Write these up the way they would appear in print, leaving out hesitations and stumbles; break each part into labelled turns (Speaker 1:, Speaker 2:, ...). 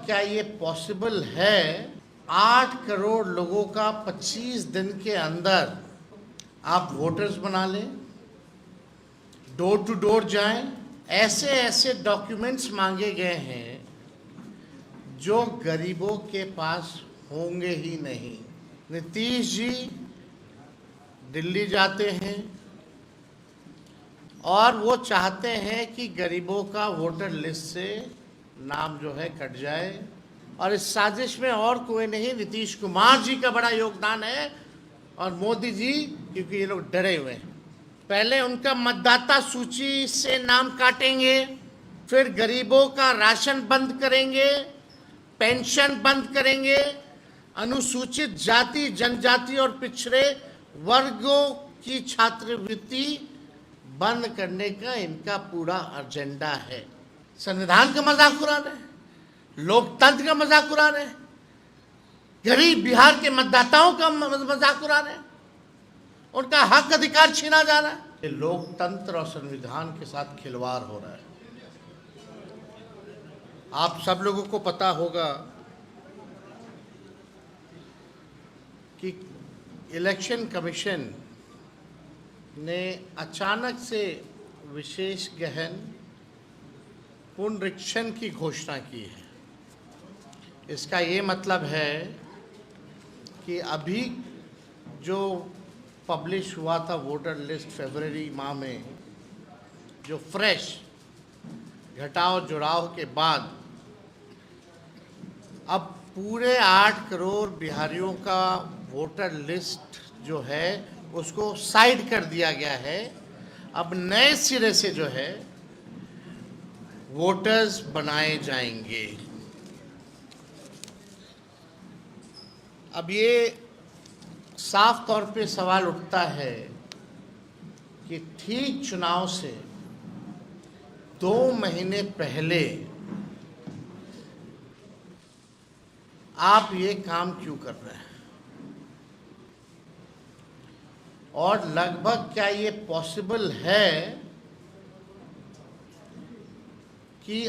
Speaker 1: क्या ये पॉसिबल है 8 करोड़ लोगों का 25 दिन के अंदर आप वोटर्स बना लें, डोर टू डोर जाएं? ऐसे ऐसे डॉक्यूमेंट्स मांगे गए हैं जो गरीबों के पास होंगे ही नहीं। नीतीश जी दिल्ली जाते हैं और वो चाहते हैं कि गरीबों का वोटर लिस्ट से नाम जो है कट जाए, और इस साजिश में और कोई नहीं, नीतीश कुमार जी का बड़ा योगदान है और मोदी जी, क्योंकि ये लोग डरे हुए हैं। पहले उनका मतदाता सूची से नाम काटेंगे, फिर गरीबों का राशन बंद करेंगे, पेंशन बंद करेंगे, अनुसूचित जाति जनजाति और पिछड़े वर्गों की छात्रवृत्ति बंद करने का इनका पूरा एजेंडा है। संविधान का मजाक उड़ा रहे हैं, लोकतंत्र का मजाक उड़ा रहे हैं, गरीब बिहार के मतदाताओं का मजाक उड़ा रहे हैं, उनका हक अधिकार छीना जा रहा है। ये लोकतंत्र और संविधान के साथ खिलवाड़ हो रहा है। आप सब लोगों को पता होगा कि इलेक्शन कमीशन ने अचानक से विशेष गहन पुनरीक्षण की घोषणा की है। इसका ये मतलब है कि अभी जो पब्लिश हुआ था वोटर लिस्ट फरवरी माह में, जो फ्रेश घटाव जुड़ाव के बाद अब पूरे 8 करोड़ बिहारियों का वोटर लिस्ट जो है उसको साइड कर दिया गया है। अब नए सिरे से जो है वोटर्स बनाए जाएंगे। अब ये साफ तौर पे सवाल उठता है कि ठीक चुनाव से 2 महीने पहले आप ये काम क्यों कर रहे हैं, और लगभग क्या ये पॉसिबल है कि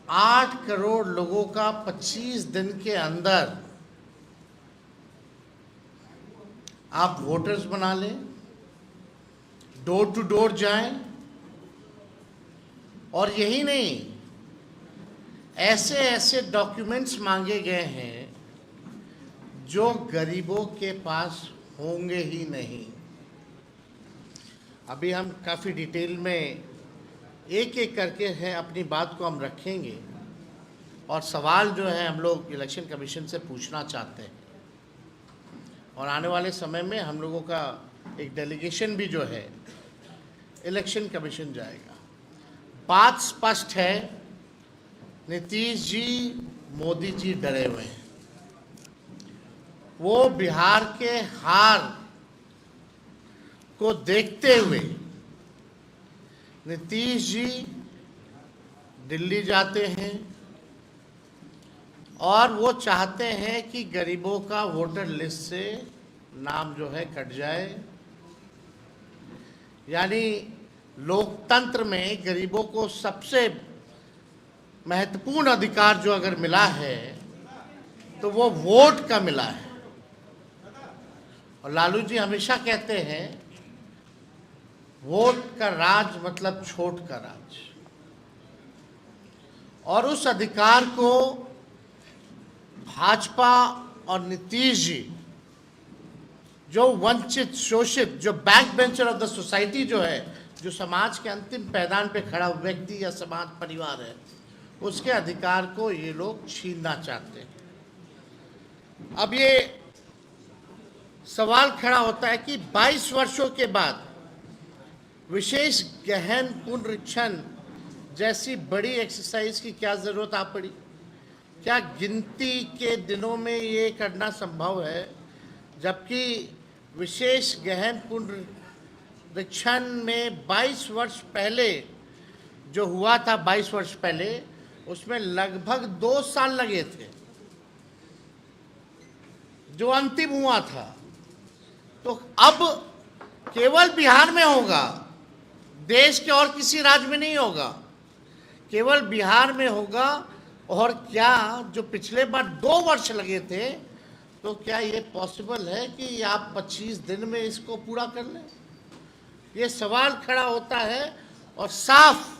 Speaker 1: 8 करोड़ लोगों का 25 दिन के अंदर आप वोटर्स बना लें, डोर टू डोर जाएं? और यही नहीं, ऐसे ऐसे डॉक्यूमेंट्स मांगे गए हैं जो गरीबों के पास होंगे ही नहीं। अभी हम काफ़ी डिटेल में एक एक करके हैं अपनी बात को हम रखेंगे, और सवाल जो है हम लोग इलेक्शन कमीशन से पूछना चाहते हैं, और आने वाले समय में हम लोगों का एक डेलीगेशन भी जो है इलेक्शन कमीशन जाएगा। बात स्पष्ट है, नीतीश जी मोदी जी डरे हुए हैं। वो बिहार के हार को देखते हुए नीतीश जी दिल्ली जाते हैं और वो चाहते हैं कि गरीबों का वोटर लिस्ट से नाम जो है कट जाए। यानी लोकतंत्र में गरीबों को सबसे महत्वपूर्ण अधिकार जो अगर मिला है तो वो वोट का मिला है। और लालू जी हमेशा कहते हैं वोट का राज मतलब छोट का राज, और उस अधिकार को भाजपा और नीतीश जी, जो वंचित शोषित, जो back bencher of the society जो है, जो समाज के अंतिम पैदान पे खड़ा व्यक्ति या समाज परिवार है, उसके अधिकार को ये लोग छीनना चाहते हैं। अब ये सवाल खड़ा होता है कि 22 वर्षों के बाद विशेष गहन पुनरीक्षण जैसी बड़ी एक्सरसाइज की क्या जरूरत आ पड़ी? क्या गिनती के दिनों में ये करना संभव है, जबकि विशेष गहन पुनरीक्षण में 22 वर्ष पहले जो हुआ था, 22 वर्ष पहले उसमें लगभग 2 साल लगे थे, जो अंतिम हुआ था। तो अब केवल बिहार में होगा, देश के और किसी राज्य में नहीं होगा, केवल बिहार में होगा। और क्या जो पिछले बार 2 वर्ष लगे थे, तो क्या ये पॉसिबल है कि आप 25 दिन में इसको पूरा कर लें? ये सवाल खड़ा होता है और साफ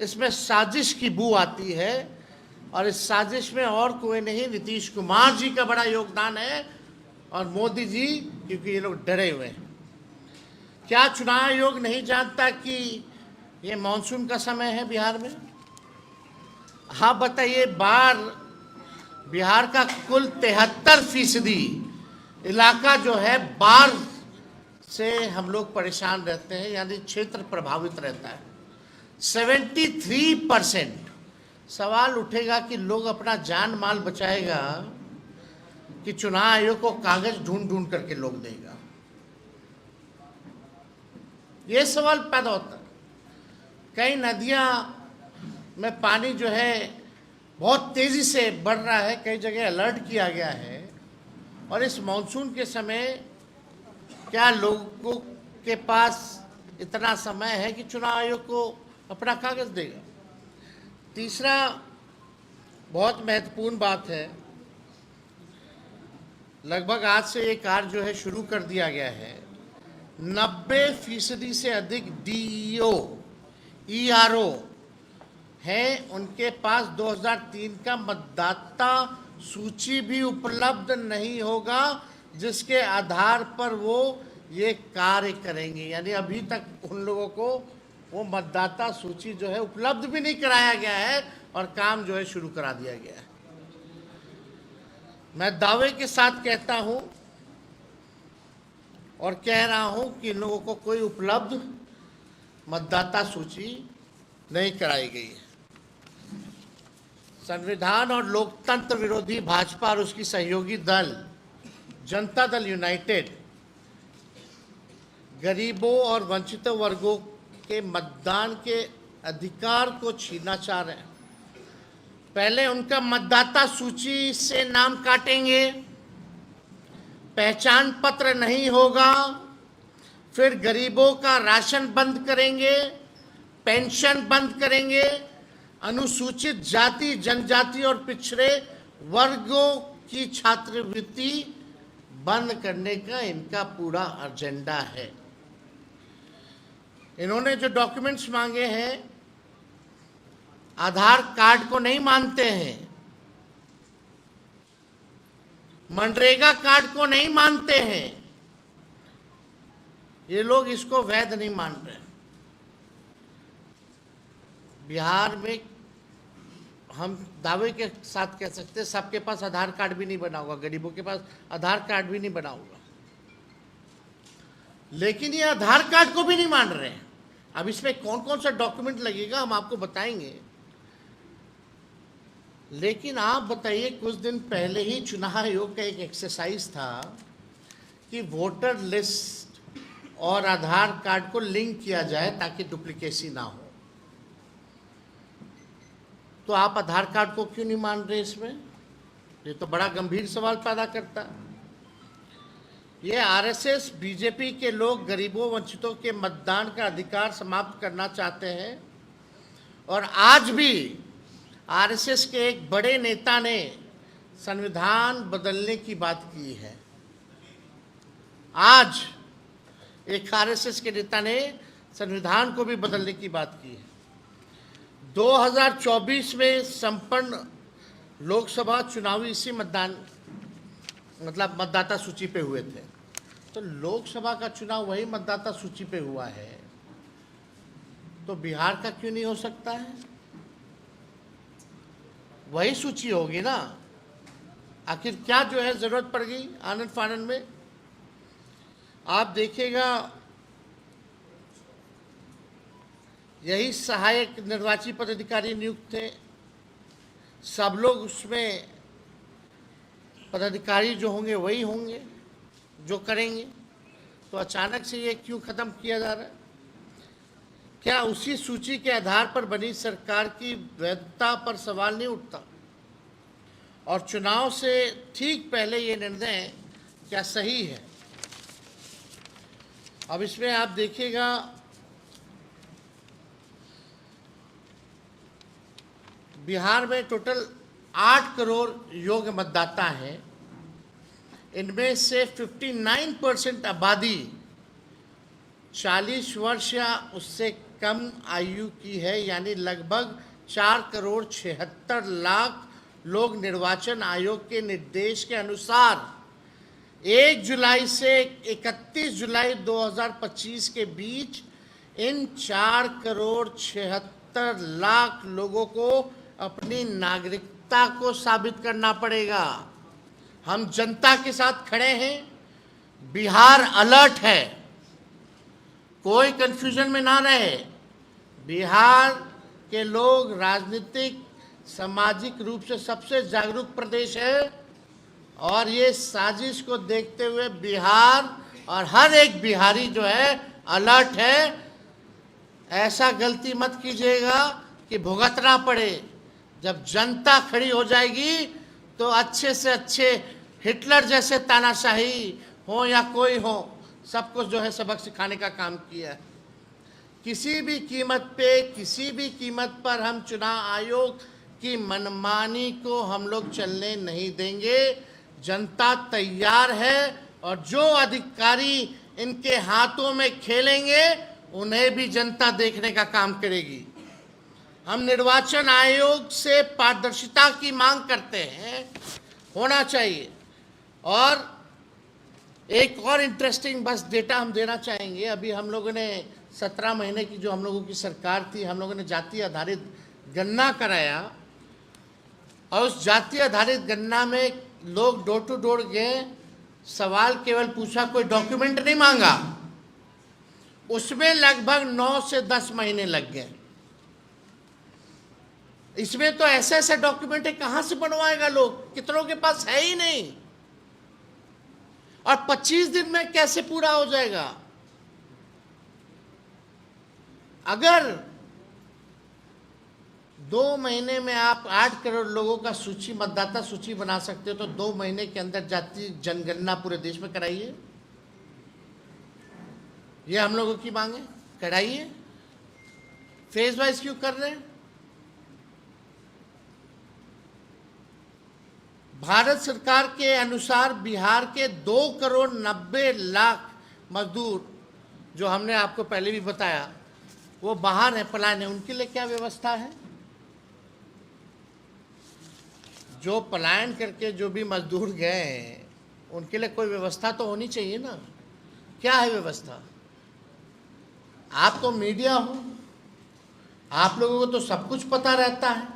Speaker 1: इसमें साजिश की बू आती है। और इस साजिश में और कोई नहीं, नीतीश कुमार जी का बड़ा योगदान है और मोदी जी, क्योंकि ये लोग डरे हुए हैं। क्या चुनाव आयोग नहीं जानता कि ये मानसून का समय है बिहार में? हाँ बताइए, बिहार का कुल 73% इलाका जो है बाढ़ से हम लोग परेशान रहते हैं, यानी क्षेत्र प्रभावित रहता है। 73%। सवाल उठेगा कि लोग अपना जान माल बचाएगा कि चुनाव आयोग को कागज ढूंढ ढूंढ करके लोग देगा? ये सवाल पैदा होता है। कई नदियां में पानी जो है बहुत तेजी से बढ़ रहा है, कई जगह अलर्ट किया गया है। और इस मानसून के समय क्या लोगों के पास इतना समय है कि चुनाव आयोग को अपना कागज देगा? तीसरा बहुत महत्वपूर्ण बात है, लगभग आज से ये कार्य जो है शुरू कर दिया गया है। 90% से अधिक डीईओ, ईआरओ हैं, उनके पास 2003 का मतदाता सूची भी उपलब्ध नहीं होगा, जिसके आधार पर वो ये कार्य करेंगे। यानी अभी तक उन लोगों को वो मतदाता सूची जो है उपलब्ध भी नहीं कराया गया है और काम जो है शुरू करा दिया गया है। मैं दावे के साथ कहता हूं और कह रहा हूं कि इन लोगों को कोई उपलब्ध मतदाता सूची नहीं कराई गई है। संविधान और लोकतंत्र विरोधी भाजपा और उसकी सहयोगी दल जनता दल यूनाइटेड गरीबों और वंचित वर्गों के मतदान के अधिकार को छीनना चाह रहे हैं। पहले उनका मतदाता सूची से नाम काटेंगे, पहचान पत्र नहीं होगा, फिर गरीबों का राशन बंद करेंगे, पेंशन बंद करेंगे, अनुसूचित जाति, जनजाति और पिछड़े वर्गों की छात्रवृत्ति बंद करने का इनका पूरा एजेंडा है। इन्होंने जो डॉक्यूमेंट्स मांगे हैं, आधार कार्ड को नहीं मानते हैं, मनरेगा कार्ड को नहीं मानते हैं, ये लोग इसको वैध नहीं मान रहे। बिहार में हम दावे के साथ कह सकते हैं सबके पास आधार कार्ड भी नहीं बना होगा, गरीबों के पास आधार कार्ड भी नहीं बना होगा, लेकिन ये आधार कार्ड को भी नहीं मान रहे हैं। अब इसमें कौन कौन सा डॉक्यूमेंट लगेगा हम आपको बताएंगे, लेकिन आप बताइए, कुछ दिन पहले ही चुनाव आयोग का एक एक्सरसाइज था कि वोटर लिस्ट और आधार कार्ड को लिंक किया जाए ताकि डुप्लीकेसी ना हो। तो आप आधार कार्ड को क्यों नहीं मान रहे इसमें? ये तो बड़ा गंभीर सवाल पैदा करता है। ये आरएसएस, बीजेपी के लोग गरीबों वंचितों के मतदान का अधिकार समाप्त करना चाहते हैं। और आज भी आरएसएस के एक बड़े नेता ने संविधान बदलने की बात की है। आज एक आरएसएस के नेता ने संविधान को भी बदलने की बात की है। 2024 में संपन्न लोकसभा चुनावी इसी मतदाता सूची पे हुए थे। तो लोकसभा का चुनाव वही मतदाता सूची पे हुआ है, तो बिहार का क्यों नहीं हो सकता है? वही सूची होगी ना। आखिर क्या जो है जरूरत पड़ गई आनंद फानंद में? आप देखिएगा, यही सहायक निर्वाची पदाधिकारी नियुक्त थे, सब लोग उसमें पदाधिकारी जो होंगे वही होंगे जो करेंगे। तो अचानक से ये क्यों खत्म किया जा रहा है? क्या उसी सूची के आधार पर बनी सरकार की वैधता पर सवाल नहीं उठता? और चुनाव से ठीक पहले ये निर्णय क्या सही है? अब इसमें आप देखिएगा, बिहार में टोटल 8 करोड़ योग्य मतदाता हैं। इनमें से 59% आबादी 40 वर्ष या उससे कम आयु की है, यानी लगभग 4 करोड़ 76 लाख लोग निर्वाचन आयोग के निर्देश के अनुसार 1 जुलाई से 31 जुलाई 2025 के बीच इन 4 करोड़ 76 लाख लोगों को अपनी नागरिकता को साबित करना पड़ेगा। हम जनता के साथ खड़े हैं। बिहार अलर्ट है, कोई कंफ्यूजन में ना रहे। बिहार के लोग राजनीतिक सामाजिक रूप से सबसे जागरूक प्रदेश है और ये साजिश को देखते हुए बिहार और हर एक बिहारी जो है अलर्ट है। ऐसा गलती मत कीजिएगा कि भुगतना पड़े। जब जनता खड़ी हो जाएगी तो अच्छे से अच्छे हिटलर जैसे तानाशाही हो या कोई हो, सबको जो है सबक सिखाने का काम किया है। किसी भी कीमत पे, किसी भी कीमत पर हम चुनाव आयोग की मनमानी को हम लोग चलने नहीं देंगे। जनता तैयार है और जो अधिकारी इनके हाथों में खेलेंगे उन्हें भी जनता देखने का काम करेगी। हम निर्वाचन आयोग से पारदर्शिता की मांग करते हैं, होना चाहिए। और एक और इंटरेस्टिंग बस डेटा हम देना चाहेंगे। अभी हम लोगों ने 17 महीने की जो हम लोगों की सरकार थी, हम लोगों ने जाति आधारित गणना कराया और उस जाति आधारित गणना में लोग डोर टू डोर गए, सवाल केवल पूछा, कोई डॉक्यूमेंट नहीं मांगा। उसमें लगभग 9 से 10 महीने लग गए। इसमें तो ऐसे ऐसे डॉक्यूमेंट कहां से बनवाएगा लोग, कितनों के पास है ही नहीं। और 25 दिन में कैसे पूरा हो जाएगा? अगर 2 महीने में आप 8 करोड़ लोगों का सूची, मतदाता सूची बना सकते हो, तो 2 महीने के अंदर जाति जनगणना पूरे देश में कराइए। ये हम लोगों की मांग है, कराइए। फेज वाइज क्यों कर रहे हैं? भारत सरकार के अनुसार बिहार के 2 करोड़ 90 लाख मजदूर, जो हमने आपको पहले भी बताया, वो बाहर है, पलायन है। उनके लिए क्या व्यवस्था है? जो पलायन करके जो भी मजदूर गए हैं उनके लिए कोई व्यवस्था तो होनी चाहिए ना। क्या है व्यवस्था? आप तो मीडिया हो, आप लोगों को तो सब कुछ पता रहता है,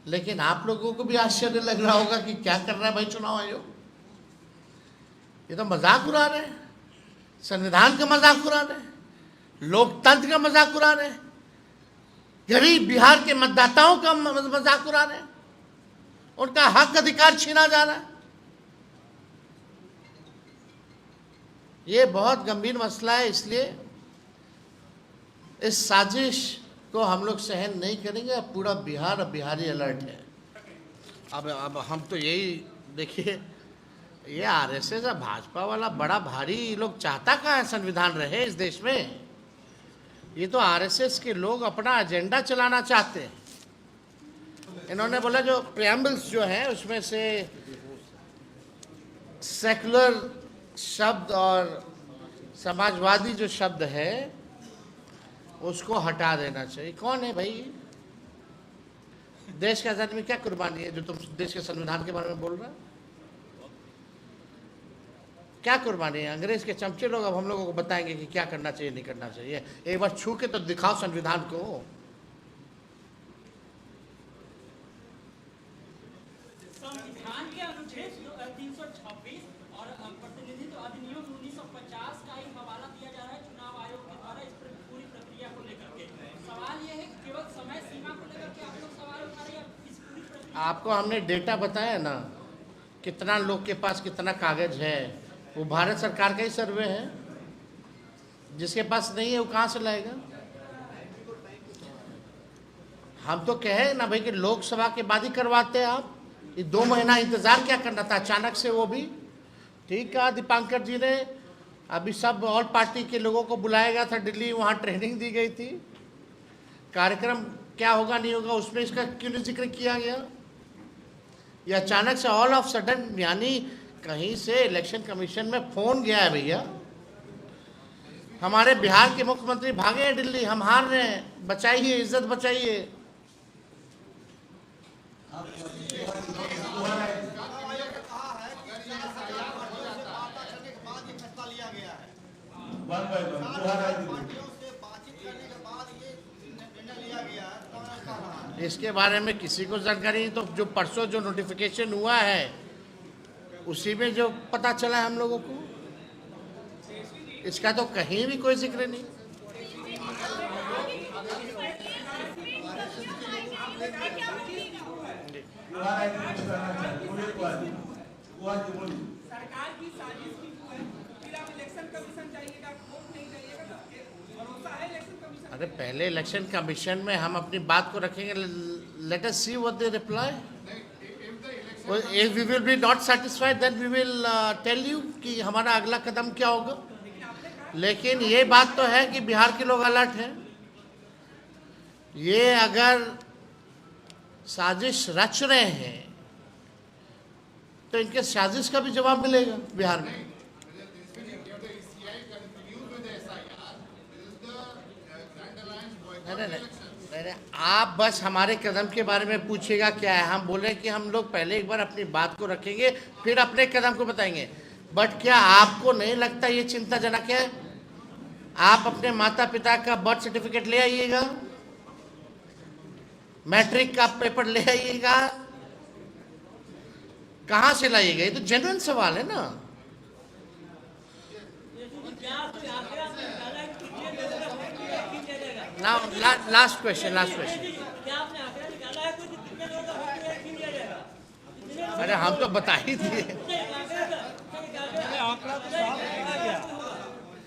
Speaker 1: लेकिन आप लोगों को भी आश्चर्य लग रहा होगा कि क्या कर रहा है भाई चुनाव आयोग। ये तो मजाक उड़ा रहे हैं, संविधान का मजाक उड़ा रहे हैं, लोकतंत्र का मजाक उड़ा रहे हैं, गरीब बिहार के मतदाताओं का मजाक उड़ा रहे हैं, उनका हक अधिकार छीना जा रहा है। ये बहुत गंभीर मसला है, इसलिए इस साजिश को हम लोग सहन नहीं करेंगे। अब पूरा बिहार और बिहारी अलर्ट है। अब हम तो यही देखिए, ये आरएसएस और भाजपा वाला बड़ा भारी लोग चाहता कहाँ है संविधान रहे इस देश में। ये तो आरएसएस के लोग अपना एजेंडा चलाना चाहते हैं। इन्होंने बोला जो प्रेम्बल्स जो है उसमें से सेकुलर शब्द और समाजवादी जो शब्द है उसको हटा देना चाहिए। कौन है भाई? देश की आजादी में क्या कुर्बानी है जो तुम देश के संविधान के बारे में बोल रहे हो? क्या कुर्बानी है? अंग्रेज के चमचे लोग अब हम लोगों को बताएंगे कि क्या करना चाहिए, नहीं करना चाहिए। एक बार छू के तो दिखाओ संविधान को।
Speaker 2: संविधान के अनुच्छेद 326 और प्रतिनिधित्व अधिनियम 1950 का ही हवाला दिया जा रहा है चुनाव आयोग के द्वारा इस पूरी प्रक्रिया को लेकर के। सवाल यह है केवल समय सीमा को लेकर के आप लोग सवाल उठा रहे हैं इस पूरी प्रक्रिया।
Speaker 1: आपको हमने डेटा बताया ना, कितना लोग के पास कितना कागज है, वो भारत सरकार का ही सर्वे है। जिसके पास नहीं है वो कहाँ से लाएगा? हम तो कहे ना भाई कि लोकसभा के बाद ही करवाते हैं आप। ये 2 महीना इंतजार क्या करना था अचानक से? वो भी ठीक कहा दीपांकर जी ने। अभी सब ऑल पार्टी के लोगों को बुलाया गया था दिल्ली, वहाँ ट्रेनिंग दी गई थी, कार्यक्रम क्या होगा नहीं होगा उसमें इसका क्यों नहीं जिक्र किया गया? ये अचानक से ऑल ऑफ सडन, यानी कहीं से इलेक्शन कमीशन में फोन गया है भैया, हमारे बिहार के मुख्यमंत्री भागे हैं दिल्ली, हम हार रहे हैं, बचाइए, इज्जत बचाइए। इसके बारे में किसी को जानकारी नहीं, तो जो परसों जो नोटिफिकेशन हुआ है उसी में जो पता चला है हम लोगों को, इसका तो कहीं भी कोई जिक्र नहीं।
Speaker 3: सरकार की साजिश की है, फिर आप इलेक्शन कमीशन जाइएगा, वोट नहीं जाइएगा, भरोसा है इलेक्शन कमीशन?
Speaker 1: अरे पहले इलेक्शन कमीशन में हम अपनी बात को रखेंगे, let us see what they reply. If we will be not satisfied, then we will tell you कि हमारा अगला कदम क्या होगा। लेकिन ये बात तो है कि बिहार के लोग अलर्ट हैं। ये अगर साजिश रच रहे हैं तो इनके साजिश का भी जवाब मिलेगा बिहार में। नहीं, आप बस हमारे कदम के बारे में पूछिएगा क्या है, हम बोले कि हम लोग पहले एक बार अपनी बात को रखेंगे फिर अपने कदम को बताएंगे। बट क्या आपको नहीं लगता ये चिंताजनक है? आप अपने माता पिता का बर्थ सर्टिफिकेट ले आइएगा, मैट्रिक का पेपर ले आइएगा, कहां से लाइएगा? ये तो जेन्युइन सवाल है ना। Now, last question. अरे हम तो बता ही दिए।